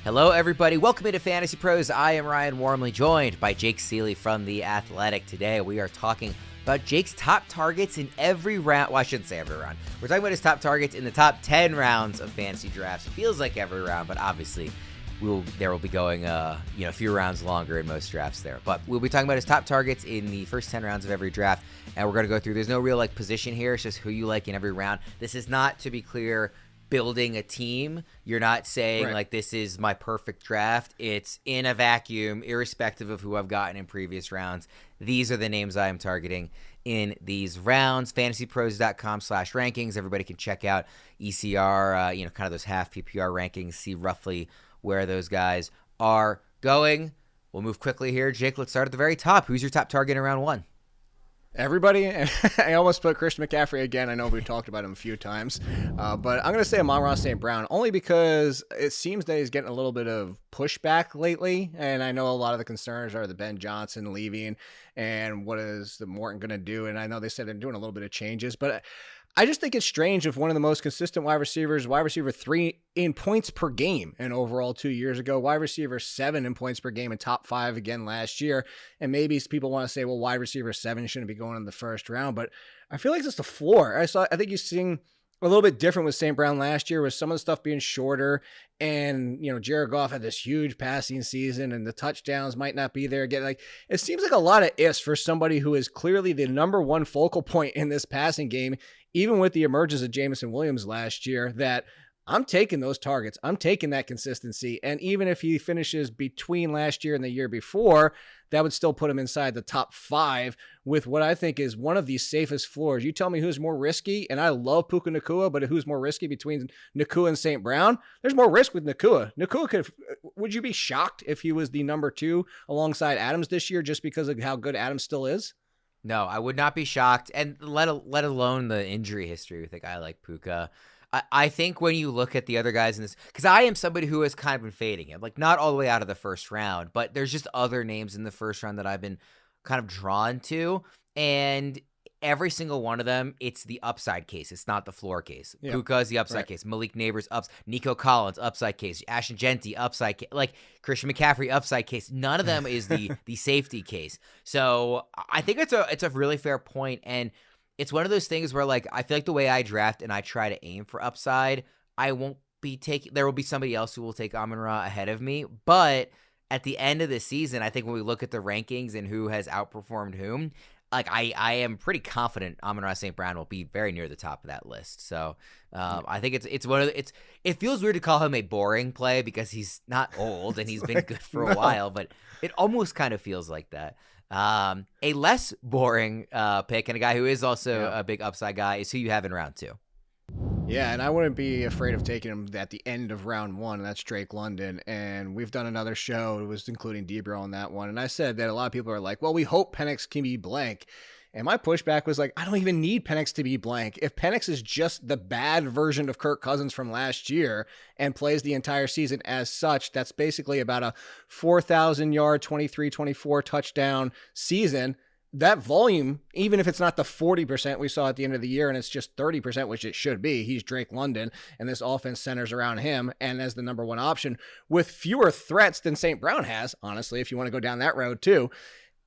Hello, everybody. Welcome into Fantasy Pros. I am Ryan, warmly joined by Jake Ciely from The Athletic. Today, we are talking about Jake's top targets in every round. Well, I shouldn't say every round. We're talking about his top targets in the top 10 rounds of fantasy drafts. It feels like every round, but obviously, there will be going a few rounds longer in most drafts there. But we'll be talking about his top targets in the first 10 rounds of every draft, and we're going to go through. There's no real position here. It's just who you like in every round. This is not, to be clear, building a team. You're not saying this is my perfect draft. It's in a vacuum, irrespective of who I've gotten in previous rounds. These are the names I am targeting in these rounds. fantasypros.com/rankings. Everybody can check out ECR, kind of those half PPR rankings, see roughly where those guys are going. We'll move quickly here. Jake, let's start at the very top. Who's your top target in round one? Everybody. I almost put Christian McCaffrey again. I know we've talked about him a few times, but I'm going to say Amon-Ra St. Brown only because it seems that he's getting a little bit of pushback lately, and I know a lot of the concerns are the Ben Johnson leaving and what is the Morton going to do, and I know they said they're doing a little bit of changes, but I just think it's strange if one of the most consistent wide receivers, wide receiver 3 in points per game and overall 2 years ago, wide receiver 7 in points per game and top 5 again last year. And maybe people want to say, well, wide receiver 7 shouldn't be going in the first round, but I feel like it's the floor. I think you're seeing a little bit different with St. Brown last year with some of the stuff being shorter, and Jared Goff had this huge passing season and the touchdowns might not be there again. It seems like a lot of ifs for somebody who is clearly the number one focal point in this passing game, even with the emergence of Jameson Williams last year, that I'm taking those targets. I'm taking that consistency. And even if he finishes between last year and the year before, that would still put him inside the top 5 with what I think is one of the safest floors. You tell me who's more risky, and I love Puka Nacua, but who's more risky between Nacua and St. Brown? There's more risk with Nacua. Would you be shocked if he was the number 2 alongside Adams this year just because of how good Adams still is? No, I would not be shocked, and let alone the injury history with a guy like Puka. I think when you look at the other guys in this, because I am somebody who has kind of been fading him, not all the way out of the first round, but there's just other names in the first round that I've been kind of drawn to, and every single one of them, it's the upside case. It's not the floor case. Yep. Puka is the upside case. Malik Neighbors, Nico Collins, upside case. Ashton Genty, upside case. Christian McCaffrey, upside case. None of them is the safety case. So I think it's a really fair point, and it's one of those things where I feel like the way I draft and I try to aim for upside, I won't be taking. There will be somebody else who will take Amon-Ra ahead of me, but at the end of the season, I think when we look at the rankings and who has outperformed whom, I am pretty confident Amon-Ra St. Brown will be very near the top of that list. So I think it's one of the, it feels weird to call him a boring play because he's not old and he's been good for a while, but it almost kind of feels like that. A less boring pick and a guy who is also a big upside guy is who you have in round 2. Yeah, and I wouldn't be afraid of taking him at the end of round 1, and that's Drake London. And we've done another show, it was including Debro on that one, and I said that a lot of people are like, well, we hope Penix can be blank. And my pushback was I don't even need Penix to be blank. If Penix is just the bad version of Kirk Cousins from last year and plays the entire season as such, that's basically about a 4,000-yard, 23-24 touchdown season. That volume, even if it's not the 40% we saw at the end of the year and it's just 30%, which it should be, he's Drake London, and this offense centers around him and as the number 1 option with fewer threats than St. Brown has, honestly, if you want to go down that road too.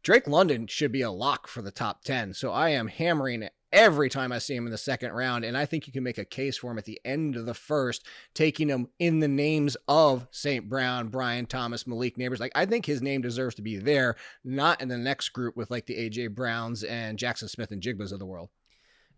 Drake London should be a lock for the top 10. So I am hammering every time I see him in the second round, and I think you can make a case for him at the end of the first, taking him in the names of St. Brown, Brian Thomas, Malik Neighbors. I think his name deserves to be there, not in the next group with the A.J. Browns and Jackson Smith and Jigbas of the world.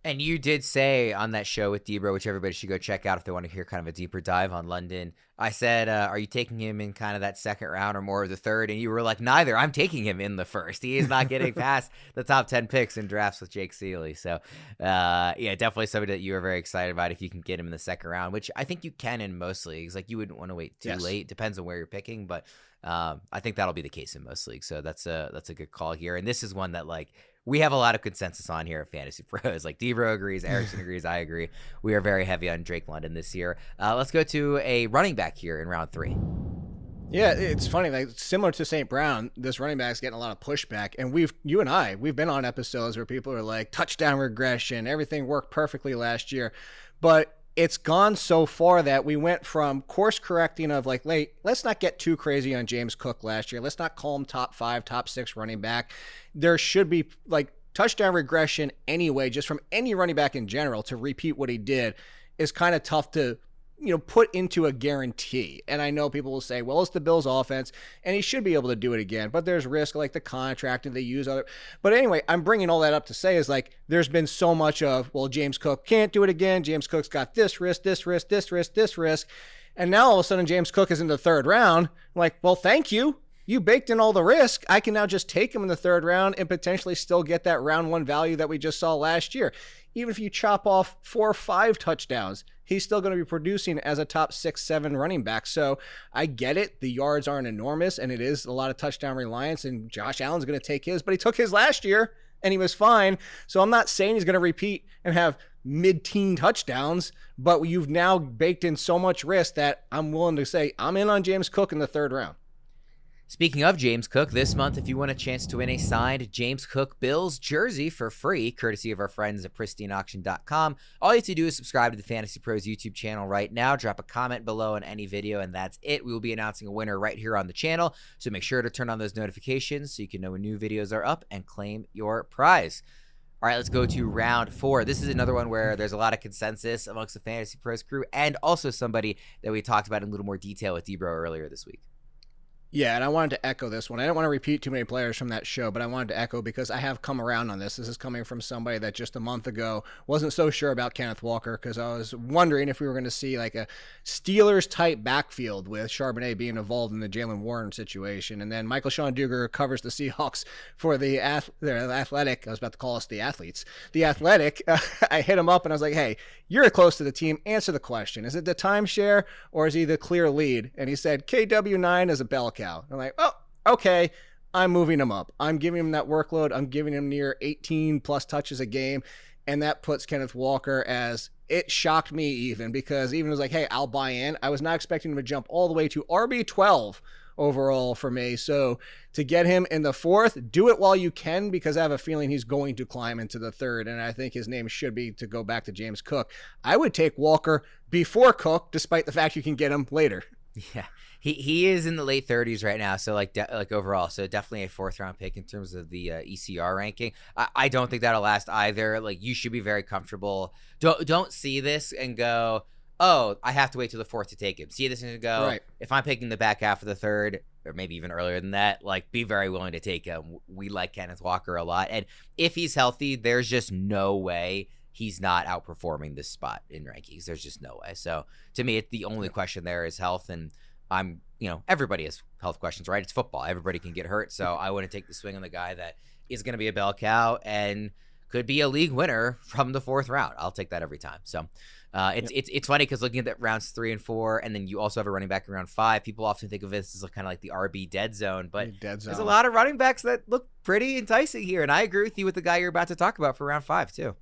And you did say on that show with Debro, which everybody should go check out if they want to hear kind of a deeper dive on London, I said, are you taking him in kind of that second round or more of the third? And you were like, neither. I'm taking him in the first. He is not getting past the top 10 picks in drafts with Jake Ciely. So, definitely somebody that you are very excited about if you can get him in the second round, which I think you can in most leagues. You wouldn't want to wait too late. Depends on where you're picking, but I think that'll be the case in most leagues. So that's a good call here. And this is one that we have a lot of consensus on here at Fantasy Pros. Debro agrees, Erickson agrees, I agree. We are very heavy on Drake London this year. Let's go to a running back here in round 3. Yeah, it's funny. Similar to St. Brown, this running back's getting a lot of pushback. And you and I, we've been on episodes where people are like, touchdown regression, everything worked perfectly last year. But it's gone so far that we went from course correcting of like, let's not get too crazy on James Cook last year. Let's not call him top 5, top 6 running back. There should be like touchdown regression anyway, just from any running back in general to repeat what he did is kind of tough to, put into a guarantee. And I know people will say, well, it's the Bills offense and he should be able to do it again, but there's risk like the contract and they use other, but anyway, I'm bringing all that up to say is like, there's been so much of, well, James Cook can't do it again. James Cook's got this risk, this risk, this risk, this risk. And now all of a sudden James Cook is in the 3rd round. I'm like, well, thank you. You baked in all the risk. I can now just take him in the 3rd round and potentially still get that round 1 value that we just saw last year. Even if you chop off 4 or 5 touchdowns, he's still going to be producing as a top 6, 7 running back. So I get it. The yards aren't enormous and it is a lot of touchdown reliance and Josh Allen's going to take his, but he took his last year and he was fine. So I'm not saying he's going to repeat and have mid-teen touchdowns, but you've now baked in so much risk that I'm willing to say I'm in on James Cook in the 3rd round. Speaking of James Cook, this month, if you want a chance to win a signed James Cook Bills jersey for free, courtesy of our friends at pristineauction.com, all you have to do is subscribe to the Fantasy Pros YouTube channel right now, drop a comment below on any video, and that's it. We will be announcing a winner right here on the channel, so make sure to turn on those notifications so you can know when new videos are up and claim your prize. All right, let's go to round 4. This is another one where there's a lot of consensus amongst the Fantasy Pros crew and also somebody that we talked about in a little more detail with Debro earlier this week. Yeah, and I wanted to echo this one. I didn't want to repeat too many players from that show, but I wanted to echo because I have come around on this. This is coming from somebody that just a month ago wasn't so sure about Kenneth Walker because I was wondering if we were going to see like a Steelers-type backfield with Charbonnet being involved in the Jaylen Warren situation. And then Michael Sean Duger covers the Seahawks for the Athletic. I was about to call us the Athletes. The Athletic. I hit him up and I was like, hey, you're close to the team. Answer the question. Is it the timeshare or is he the clear lead? And he said KW9 is a bell cow. I'm like, oh, okay. I'm moving him up. I'm giving him that workload. I'm giving him near 18 plus touches a game. And that puts Kenneth Walker as, it shocked me even because even was like, hey, I'll buy in. I was not expecting him to jump all the way to RB12 overall for me. So to get him in the 4th, do it while you can because I have a feeling he's going to climb into the 3rd. And I think his name should be to go back to James Cook. I would take Walker before Cook, despite the fact you can get him later. Yeah. He is in the late 30s right now, so like overall, so definitely a 4th round pick in terms of the ECR ranking. I don't think that'll last either. Like you should be very comfortable. Don't see this and go, oh, I have to wait till the 4th to take him. See this and go, right. If I'm picking the back half of the 3rd, or maybe even earlier than that, like be very willing to take him. We like Kenneth Walker a lot, and if he's healthy, there's just no way he's not outperforming this spot in rankings. There's just no way. So to me, the only question there is health, and everybody has health questions, right? It's football. Everybody can get hurt. So I want to take the swing on the guy that is going to be a bell cow and could be a league winner from the 4th round. I'll take that every time. So it's funny because looking at that rounds 3 and 4, and then you also have a running back in round 5, people often think of this as kind of like the RB dead zone, but there's a lot of running backs that look pretty enticing here. And I agree with you with the guy you're about to talk about for round 5 too.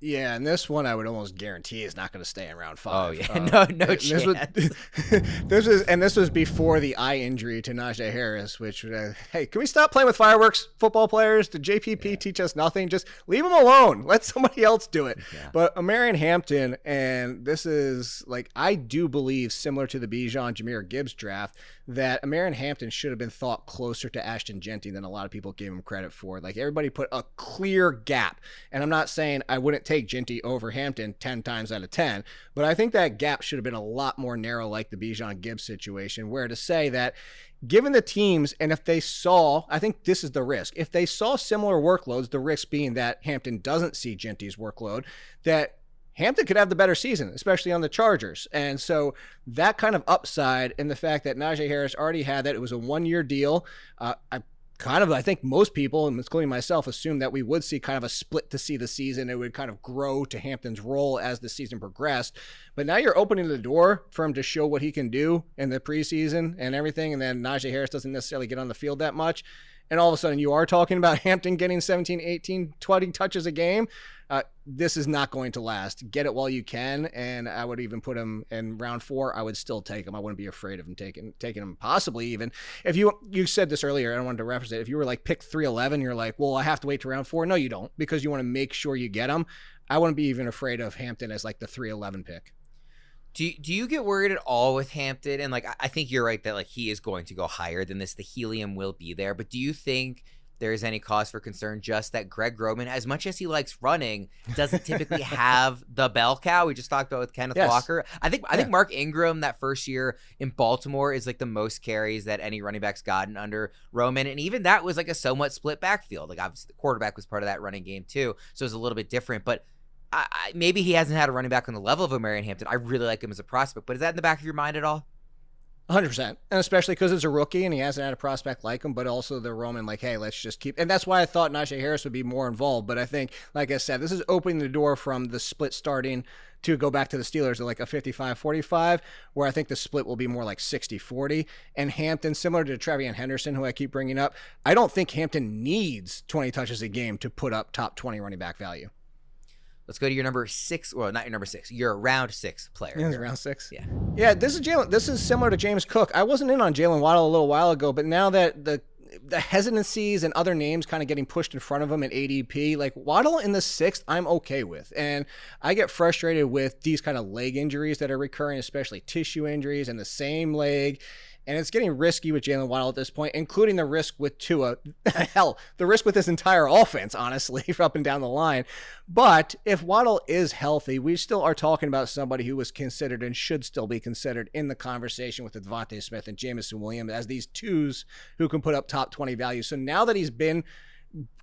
Yeah, and this one I would almost guarantee is not going to stay in round 5. Oh yeah, no chance. This was before the eye injury to Najee Harris, which hey, can we stop playing with fireworks, football players? Did JPP teach us nothing? Just leave them alone. Let somebody else do it. Yeah. But Omariyon Hampton, and this is like I do believe similar to the Bijan Jahmyr Gibbs draft that Omariyon Hampton should have been thought closer to Ashton Genty than a lot of people gave him credit for. Like everybody put a clear gap, and I'm not saying I wouldn't take Genty over Hampton 10 times out of 10, but I think that gap should have been a lot more narrow like the Bijan Gibbs situation, where to say that given the teams, and if they saw, I think this is the risk, if they saw similar workloads, the risk being that Hampton doesn't see Genty's workload, that Hampton could have the better season, especially on the Chargers. And so that kind of upside and the fact that Najee Harris already had that, it was a 1-year deal. I think most people, including myself, assumed that we would see kind of a split to see the season. It would kind of grow to Hampton's role as the season progressed. But now you're opening the door for him to show what he can do in the preseason and everything. And then Najee Harris doesn't necessarily get on the field that much. And all of a sudden you are talking about Hampton getting 17, 18, 20 touches a game. This is not going to last. Get it while you can. And I would even put him in round 4. I would still take him. I wouldn't be afraid of him taking him possibly even. If you said this earlier, I wanted to reference it. If you were like pick 311, you're like, well, I have to wait to round 4. No, you don't, because you want to make sure you get him. I wouldn't be even afraid of Hampton as like the 311 pick. Do you get worried at all with Hampton? And like, I think you're right that like he is going to go higher than this. The helium will be there, but do you think there is any cause for concern just that Greg Roman, as much as he likes running, doesn't typically have the bell cow we just talked about with Kenneth Walker? I think Mark Ingram that first year in Baltimore is like the most carries that any running back's gotten under Roman, and even that was like a somewhat split backfield. Like obviously the quarterback was part of that running game too, so it was a little bit different, but maybe he hasn't had a running back on the level of Omariyon Hampton. I really like him as a prospect, but is that in the back of your mind at all? 100%. And especially because it's a rookie and he hasn't had a prospect like him, but also the Roman, like, hey, let's just keep. And that's why I thought Najee Harris would be more involved. But I think, like I said, this is opening the door from the split starting to go back to the Steelers at like a 55-45, where I think the split will be more like 60-40. And Hampton, similar to Trevion Henderson, who I keep bringing up, I don't think Hampton needs 20 touches a game to put up top 20 running back value. Let's go to your number 6. Well, not your number 6. Your round 6 player. Yeah, round 6. Yeah. Yeah, this is Jaylen. This is similar to James Cook. I wasn't in on Jaylen Waddle a little while ago, but now that the hesitancies and other names kind of getting pushed in front of him at ADP, like Waddle in the 6th, I'm okay with. And I get frustrated with these kind of leg injuries that are recurring, especially tissue injuries in the same leg. And it's getting risky with Jaylen Waddle at this point, including the risk with Tua. Hell, the risk with this entire offense, honestly, up and down the line. But if Waddle is healthy, we still are talking about somebody who was considered and should still be considered in the conversation with Devontae Smith and Jameson Williams as these twos who can put up top 20 value. So now that he's been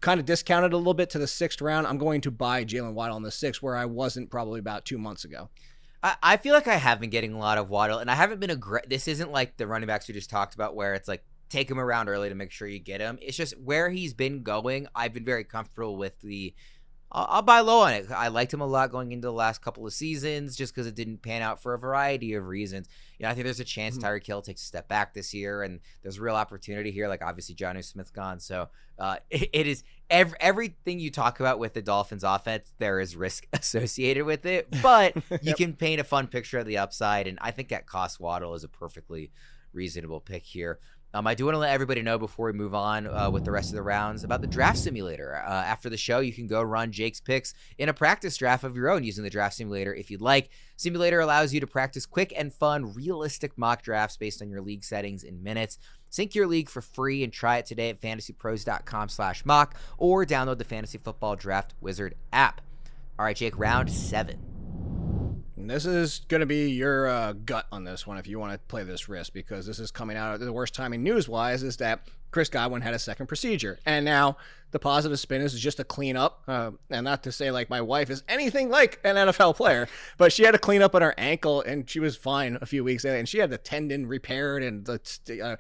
kind of discounted a little bit to the 6th round, I'm going to buy Jaylen Waddle in the 6th, where I wasn't probably about 2 months ago. I feel like I have been getting a lot of Waddle, and I haven't been this isn't like the running backs we just talked about where it's like take him around early to make sure you get him. It's just where he's been going, I've been very comfortable with I'll buy low on it. I liked him a lot going into the last couple of seasons just because it didn't pan out for a variety of reasons. I think there's a chance Tyreek Hill takes a step back this year, and there's real opportunity here. Like obviously Jonnu Smith gone, so it is everything you talk about with the Dolphins offense. There is risk associated with it, but you can paint a fun picture of the upside, and I think at cost Waddle is a perfectly reasonable pick here. I do want to let everybody know before we move on with the rest of the rounds about the draft simulator. After the show, you can go run Jake's picks in a practice draft of your own using the draft simulator if you'd like. Simulator allows you to practice quick and fun, realistic mock drafts based on your league settings in minutes. Sync your league for free and try it today at fantasypros.com/mock or download the Fantasy Football Draft Wizard app. All right, Jake, round 7. And this is going to be your gut on this one if you want to play this risk, because this is coming out. The worst timing news-wise is that Chris Godwin had a second procedure. And now the positive spin is just a cleanup. And not to say like my wife is anything like an NFL player, but she had a cleanup on her ankle and she was fine a few weeks later. And she had the tendon repaired and the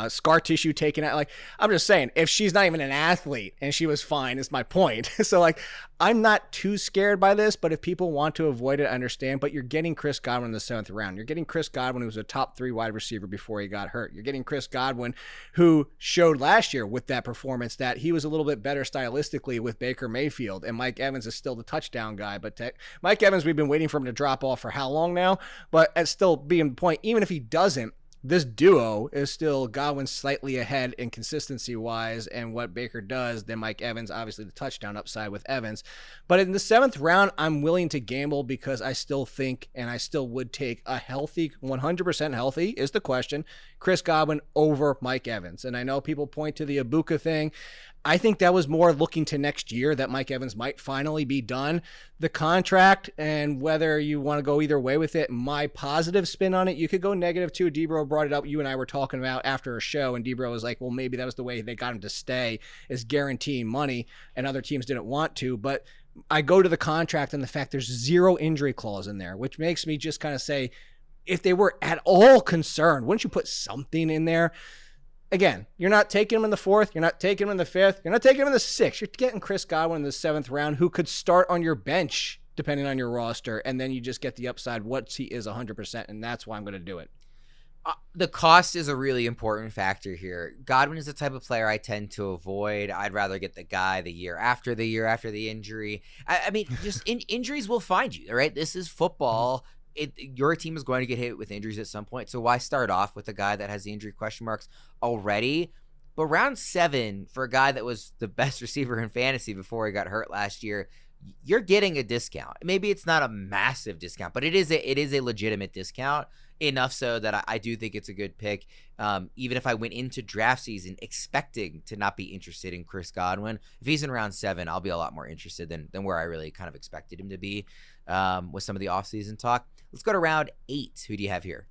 scar tissue taken out. Like, I'm just saying, if she's not even an athlete and she was fine, is my point. So like, I'm not too scared by this, but if people want to avoid it, I understand. But you're getting Chris Godwin in the 7th round. You're getting Chris Godwin, who was a top 3 wide receiver before he got hurt. You're getting Chris Godwin, who showed last year with that performance that he was a little bit better stylistically with Baker Mayfield, and Mike Evans is still the touchdown guy. But Mike Evans, we've been waiting for him to drop off for how long now? But it's still being the point, even if he doesn't, this duo is still Godwin slightly ahead in consistency-wise and what Baker does than Mike Evans, obviously the touchdown upside with Evans. But in the 7th round, I'm willing to gamble because I still think, and I still would take a healthy, 100% healthy is the question, Chris Godwin over Mike Evans. And I know people point to the Ibuka thing. I think that was more looking to next year that Mike Evans might finally be done. The contract and whether you want to go either way with it, my positive spin on it, you could go negative too. Debro brought it up. You and I were talking about after a show, and Debro was like, well, maybe that was the way they got him to stay, is guaranteeing money, and other teams didn't want to. But I go to the contract and the fact there's 0 injury clause in there, which makes me just kind of say, if they were at all concerned, wouldn't you put something in there? Again, you're not taking him in the 4th. You're not taking him in the 5th. You're not taking him in the 6th. You're getting Chris Godwin in the 7th round, who could start on your bench depending on your roster, and then you just get the upside once he is 100%, and that's why I'm going to do it. The cost is a really important factor here. Godwin is the type of player I tend to avoid. I'd rather get the guy the year after the injury. I mean, just injuries will find you, right? This is football. Your team is going to get hit with injuries at some point, so why start off with a guy that has the injury question marks already? But round 7, for a guy that was the best receiver in fantasy before he got hurt last year, you're getting a discount. Maybe it's not a massive discount, but it is a legitimate discount, enough so that I do think it's a good pick. Even if I went into draft season expecting to not be interested in Chris Godwin, if he's in round 7, I'll be a lot more interested than where I really kind of expected him to be with some of the offseason talk. Let's go to round 8. Who do you have here?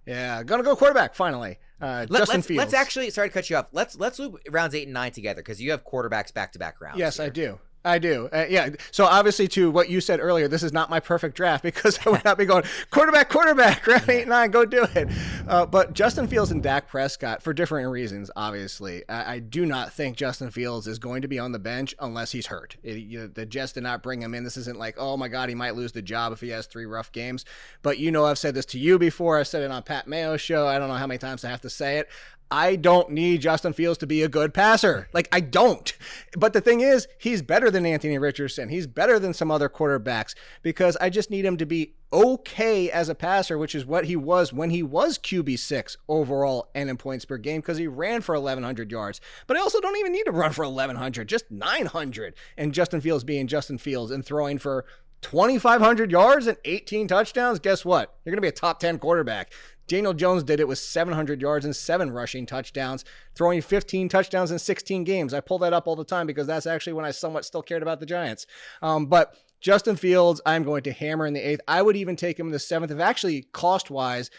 Yeah, gonna go quarterback finally. Justin Fields. Let's actually, sorry to cut you off. Let's loop rounds 8 and 9 together because you have quarterbacks back-to-back rounds. Yes, here. I do. Yeah. So obviously, to what you said earlier, this is not my perfect draft because I would not be going quarterback, round 8, 9, go do it. But Justin Fields and Dak Prescott, for different reasons, obviously. I do not think Justin Fields is going to be on the bench unless he's hurt. The Jets did not bring him in. This isn't like, oh my God, he might lose the job if he has 3 rough games. But I've said this to you before. I said it on Pat Mayo's show. I don't know how many times I have to say it. I don't need Justin Fields to be a good passer. I don't. But the thing is, he's better than Anthony Richardson. He's better than some other quarterbacks because I just need him to be okay as a passer, which is what he was when he was QB6 overall and in points per game because he ran for 1,100 yards. But I also don't even need to run for 1,100, just 900. And Justin Fields being Justin Fields and throwing for 2,500 yards and 18 touchdowns, guess what? You're going to be a top 10 quarterback. Daniel Jones did it with 700 yards and 7 rushing touchdowns, throwing 15 touchdowns in 16 games. I pull that up all the time because that's actually when I somewhat still cared about the Giants. But Justin Fields, I'm going to hammer in the 8th. I would even take him in the 7th. If actually cost-wise,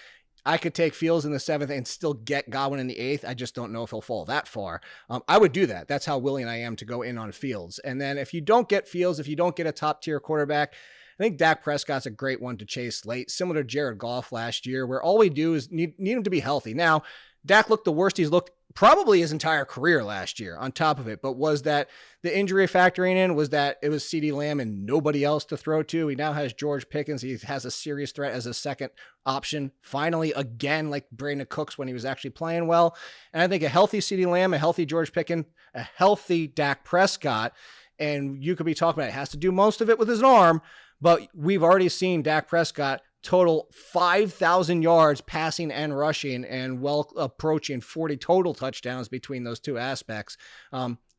I could take Fields in the 7th and still get Godwin in the 8th. I just don't know if he'll fall that far. I would do that. That's how willing I am to go in on Fields. And then if you don't get Fields, if you don't get a top-tier quarterback, I think Dak Prescott's a great one to chase late, similar to Jared Goff last year, where all we do is need him to be healthy. Now, Dak looked the worst he's looked probably his entire career last year on top of it. But was that the injury factoring in? Was that it was CeeDee Lamb and nobody else to throw to? He now has George Pickens. He has a serious threat as a second option. Finally, again, like Brandon Cooks when he was actually playing well. And I think a healthy CeeDee Lamb, a healthy George Pickens, a healthy Dak Prescott, and you could be talking about it has to do most of it with his arm. But we've already seen Dak Prescott total 5,000 yards passing and rushing and well approaching 40 total touchdowns between those two aspects.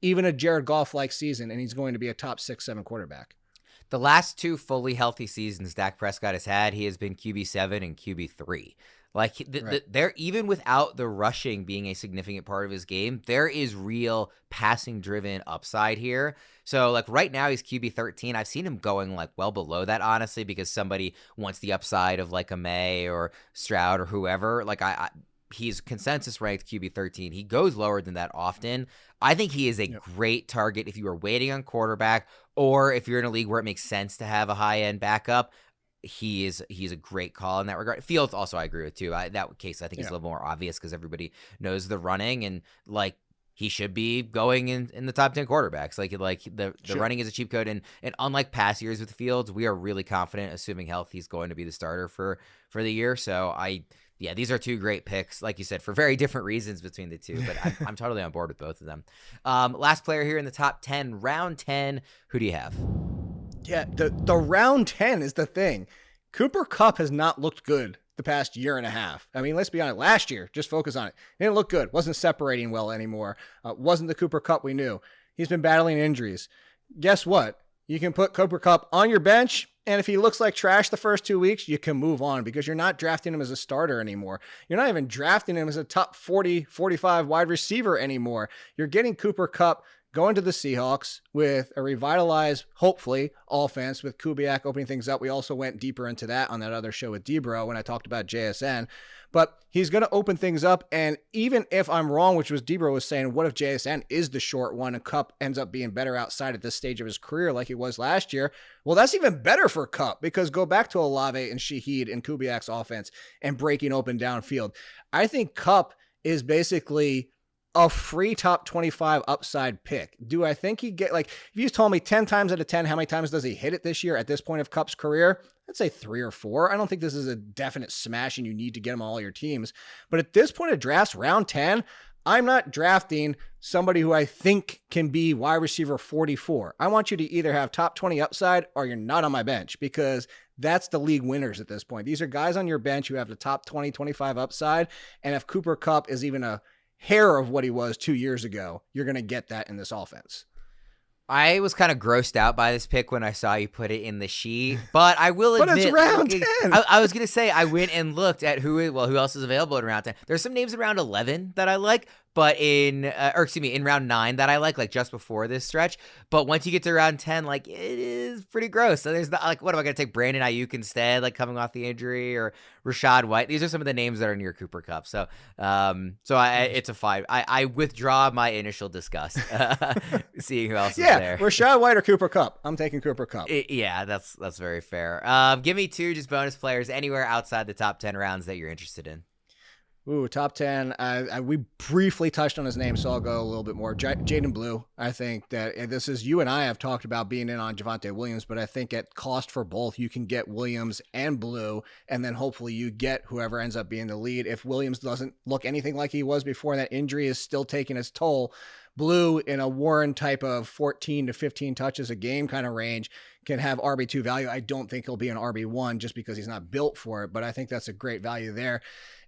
Even a Jared Goff-like season, and he's going to be a top 6-7 quarterback. The last 2 fully healthy seasons Dak Prescott has had, he has been QB7 and QB3. There, even without the rushing being a significant part of his game, there is real passing-driven upside here. So, right now, he's QB13. I've seen him going, well below that, honestly, because somebody wants the upside of, a May or Stroud or whoever. He's consensus ranked QB13. He goes lower than that often. I think he is a great target if you are waiting on quarterback or if you're in a league where it makes sense to have a high-end backup. He's a great call in that regard. Fields also I agree with too. That case I think is a little more obvious because everybody knows the running and he should be going in the top 10 quarterbacks. The running is a cheap code and unlike past years with Fields, we are really confident, assuming health, he's going to be the starter for the year. So these are 2 great picks, like you said, for very different reasons between the 2, but I'm totally on board with both of them. Last player here in the top 10, round 10. Who do you have? Yeah, the round 10 is the thing. Cooper Kupp has not looked good the past year and a half. I mean, let's be honest. Last year, just focus on it. It didn't look good. Wasn't separating well anymore. Wasn't the Cooper Kupp we knew. He's been battling injuries. Guess what? You can put Cooper Kupp on your bench, and if he looks like trash the first 2 weeks, you can move on because you're not drafting him as a starter anymore. You're not even drafting him as a top 40, 45 wide receiver anymore. You're getting Cooper Kupp going to the Seahawks with a revitalized, hopefully, offense with Kubiak opening things up. We also went deeper into that on that other show with Debro when I talked about JSN. But he's going to open things up. And even if I'm wrong, which was Debro was saying, what if JSN is the short one and Kupp ends up being better outside at this stage of his career like he was last year? Well, that's even better for Kupp because go back to Olave and Shaheed and Kubiak's offense and breaking open downfield. I think Kupp is basically a free top 25 upside pick. Do I think he'd get, if you told me 10 times out of 10, how many times does he hit it this year at this point of Kupp's career? I'd say 3 or 4. I don't think this is a definite smash and you need to get him on all your teams. But at this point of drafts, round 10, I'm not drafting somebody who I think can be wide receiver 44. I want you to either have top 20 upside or you're not on my bench because that's the league winners at this point. These are guys on your bench who have the top 20, 25 upside. And if Cooper Kupp is even a hair of what he was 2 years ago, you're going to get that in this offense. I was kind of grossed out by this pick when I saw you put it in the sheet, but I will But admit, it's round 10. I was gonna say I went and looked at who else is available in round 10. There's some names in round 11 that I like, but in round 9 that I like just before this stretch. But once you get to round 10, it is pretty gross. So there's not what am I gonna take Brandon Ayuk instead, coming off the injury, or Rachaad White? These are some of the names that are near Cooper Kupp. So it's a 5. I withdraw my initial disgust, seeing who else is there. Rachaad White or Cooper Kupp? I'm taking Cooper Kupp. Yeah, that's very fair. Give me 2 just bonus players anywhere outside the top 10 rounds that you're interested in. Ooh, top 10. We briefly touched on his name, so I'll go a little bit more. Jaydon Blue. I think that this is, you and I have talked about being in on Javonte Williams, but I think at cost for both, you can get Williams and Blue, and then hopefully you get whoever ends up being the lead. If Williams doesn't look anything like he was before, that injury is still taking its toll, Blue in a Warren type of 14 to 15 touches a game kind of range can have RB2 value. I don't think he'll be an RB1 just because he's not built for it, but I think that's a great value there.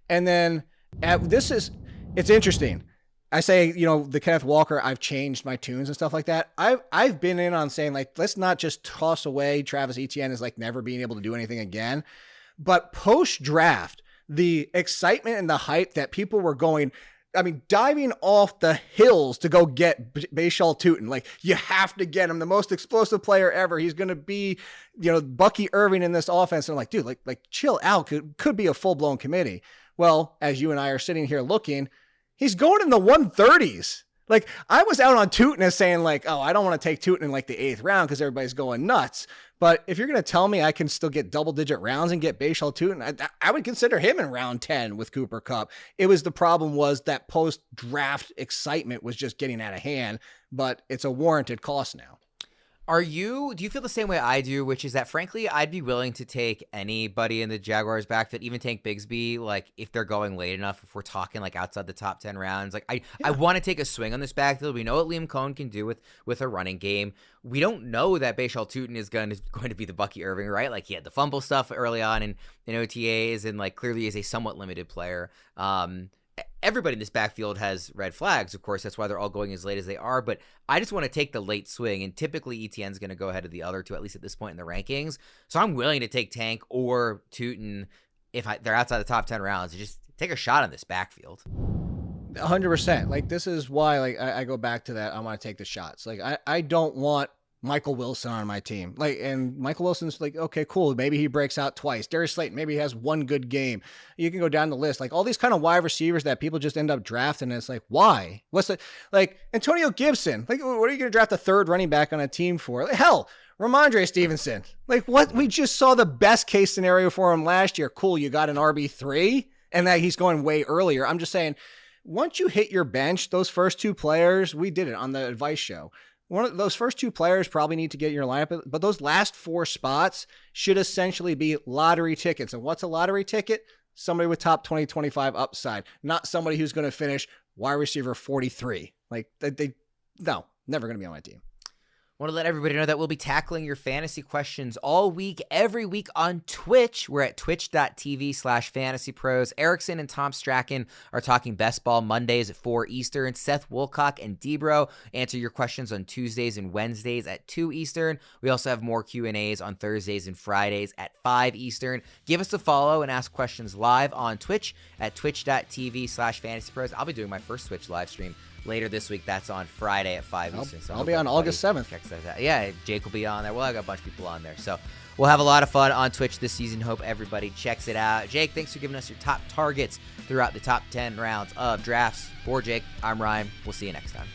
And then it's interesting. I say, the Kenneth Walker, I've changed my tunes and stuff like that. I've been in on saying let's not just toss away Travis Etienne as never being able to do anything again. But post draft, the excitement and the hype that people were diving off the hills to go get Bashal Tutin. You have to get him, the most explosive player ever. He's going to be, Bucky Irving in this offense. And I'm dude, chill out. Could be a full blown committee. Well, as you and I are sitting here looking, he's going in the 130s. I was out on Tutin as saying oh, I don't want to take Tutin in the 8th round because everybody's going nuts. But if you're going to tell me I can still get double-digit rounds and get Bashal Tutin, I would consider him in round 10 with Cooper Kupp. The problem was that post-draft excitement was just getting out of hand, but it's a warranted cost now. Do you feel the same way I do, which is that, frankly, I'd be willing to take anybody in the Jaguars backfield, even Tank Bigsby, if they're going late enough, if we're talking, outside the top 10 rounds. I want to take a swing on this backfield. We know what Liam Cohen can do with a running game. We don't know that Bashal Tutin is going to be the Bucky Irving, right? He had the fumble stuff early on in OTAs, and, clearly is a somewhat limited player. Everybody in this backfield has red flags, of course. That's why they're all going as late as they are. But I just want to take the late swing, and typically Etienne's going to go ahead of the other two, at least at this point in the rankings. So I'm willing to take Tank or Tutin if they're outside the top 10 rounds and just take a shot on this backfield. 100%. This is why I go back to that. I want to take the shots. I don't want Michael Wilson on my team. And Michael Wilson's okay, cool. Maybe he breaks out twice. Darius Slayton, maybe he has one good game. You can go down the list. All these kind of wide receivers that people just end up drafting. And it's why? What's the, Antonio Gibson? What are you going to draft a third running back on a team for? Hell, Ramondre Stevenson. What? We just saw the best case scenario for him last year. Cool, you got an RB3 and that he's going way earlier. I'm just saying, once you hit your bench, those first 2 players, we did it on the advice show. One of those first 2 players probably need to get in your lineup, but those last 4 spots should essentially be lottery tickets. And what's a lottery ticket? Somebody with top 20, 25 upside, not somebody who's going to finish wide receiver 43. No, never going to be on my team. Want to let everybody know that we'll be tackling your fantasy questions all week, every week on Twitch. We're at twitch.tv/fantasypros. Erickson and Tom Strachan are talking best ball Mondays at 4 Eastern. Seth Woolcock and Debro answer your questions on Tuesdays and Wednesdays at 2 Eastern. We also have more Q&As on Thursdays and Fridays at 5 Eastern. Give us a follow and ask questions live on Twitch at twitch.tv/fantasypros. I'll be doing my first Twitch live stream later this week. That's on Friday at 5 Eastern. So I'll be on August 7th. Yeah, Jake will be on there. Well, I got a bunch of people on there. So we'll have a lot of fun on Twitch this season. Hope everybody checks it out. Jake, thanks for giving us your top targets throughout the top 10 rounds of drafts. For Jake, I'm Ryan. We'll see you next time.